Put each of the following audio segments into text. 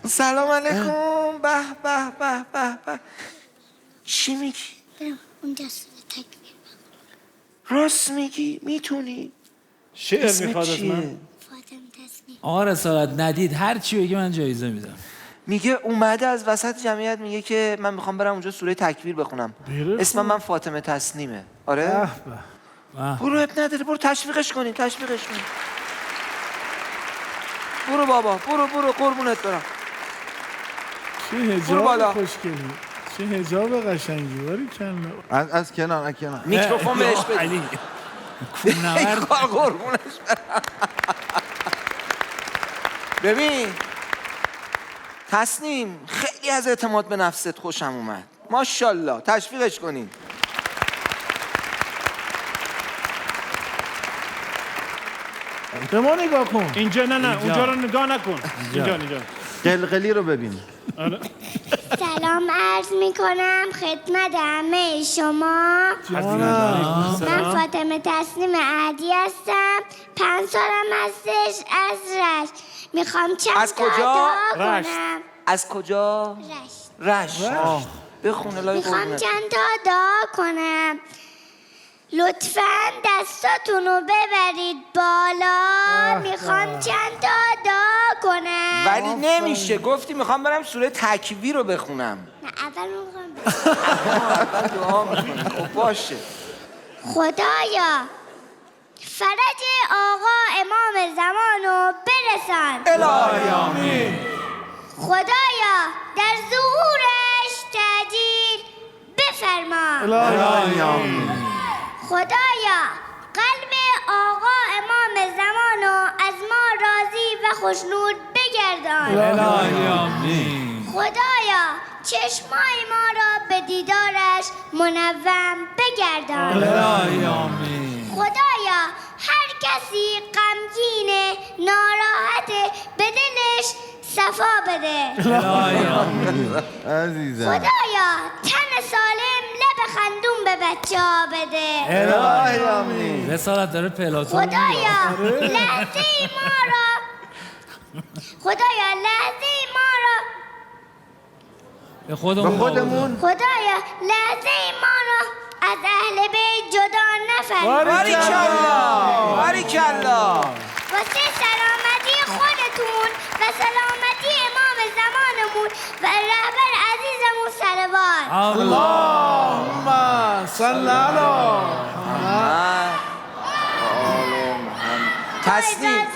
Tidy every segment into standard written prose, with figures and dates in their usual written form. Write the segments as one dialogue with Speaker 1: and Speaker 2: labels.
Speaker 1: سلام علیکم. به به به به به. چی میگی؟
Speaker 2: اونجا سوره تکبیر.
Speaker 1: راست میگی؟ میتونی؟
Speaker 3: شعر میخواد از من.
Speaker 2: فاطمه تصمیم.
Speaker 4: آقا رسالت ندید هر چی بگی من جایزه میدم.
Speaker 1: میگه اومده از وسط جمعیت میگه که من میخوام برم اونجا سوره تکبیر بخونم. اسم من فاطمه تسنیمه. آره؟ برو اب نداره، برو تشویقش کنین. برو بابا، برو قربونت برم.
Speaker 3: چه
Speaker 1: برو بالا.
Speaker 3: حجاب خوشگلی، چه حجاب قشنگی. باری کلا
Speaker 5: از کنار
Speaker 1: میکروفون بهش بده.
Speaker 4: علی
Speaker 1: ای
Speaker 4: کوهنورد
Speaker 1: کار قربونش برم. ببین تسنیم، خیلی از اعتماد به نفست خوشم اومد. ماشاءالله، تشویقش کنین.
Speaker 3: به ما نگاه کن.
Speaker 6: اینجا نه اونجا رو نگاه نکن. اینجا
Speaker 5: قلقلی رو ببین.
Speaker 2: سلام عرض میکنم خدمت همه شما. من فاطمه تسنیم عهدی هستم. 5 سالم هستش. از رشت میخوام چند
Speaker 1: از
Speaker 2: تا
Speaker 1: کجا؟
Speaker 2: دعا
Speaker 6: رشت.
Speaker 2: کنم.
Speaker 1: از کجا؟
Speaker 2: رشت.
Speaker 1: رشت. بخونه لای
Speaker 2: میخوام
Speaker 1: قربونت.
Speaker 2: چند تا دعا کنم. لطفاً دستاتون رو ببرید بالا. میخوام چند تا دعا کنم.
Speaker 1: ولی نمیشه، گفتی میخوام برم سوره تکویر رو بخونم.
Speaker 2: نه اول میخوام
Speaker 1: بعد دعا میکنی. خب باشه.
Speaker 2: خدایا فرج آقا امام زمان رو برسان.
Speaker 1: الهی آمین.
Speaker 2: خدایا در ظهورش تعجیل بفرما.
Speaker 3: الهی آمین.
Speaker 2: خدایا قلب آقا امام زمان رو از ما راضی و خوشنود بگردان.
Speaker 4: الهی آمین.
Speaker 2: خدایا چشمای ما را به دیدارش منوم بگردان.
Speaker 4: الهی آمین.
Speaker 2: خدایا هر کسی غمگینه ناراحته به دلش صفا بده.
Speaker 4: الهی آمین.
Speaker 5: عزیزم
Speaker 2: خدایا تن سالم لب خندون به بچه ها بده.
Speaker 5: الهی آمین.
Speaker 4: رسالت داره پلاتون
Speaker 2: خدایا لحظه ما را خدایا لحظه ما را
Speaker 4: به خودمون
Speaker 2: خدایا لحظه ما را از اهل بیت جدا نفرما.
Speaker 1: باریکلا.
Speaker 2: واسه سلامتی خودتون و سلامتی امام زمانمون و رهبر عزیزمون صلوات.
Speaker 3: اللهم صل علی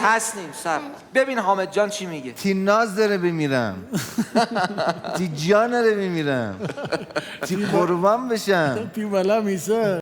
Speaker 1: تسنیم سب. ببین حامد جان چی میگه.
Speaker 5: تی ناز داره بمیرم. تی جان داره بمیرم. تی قربان بشم.
Speaker 3: تی بالا میسه.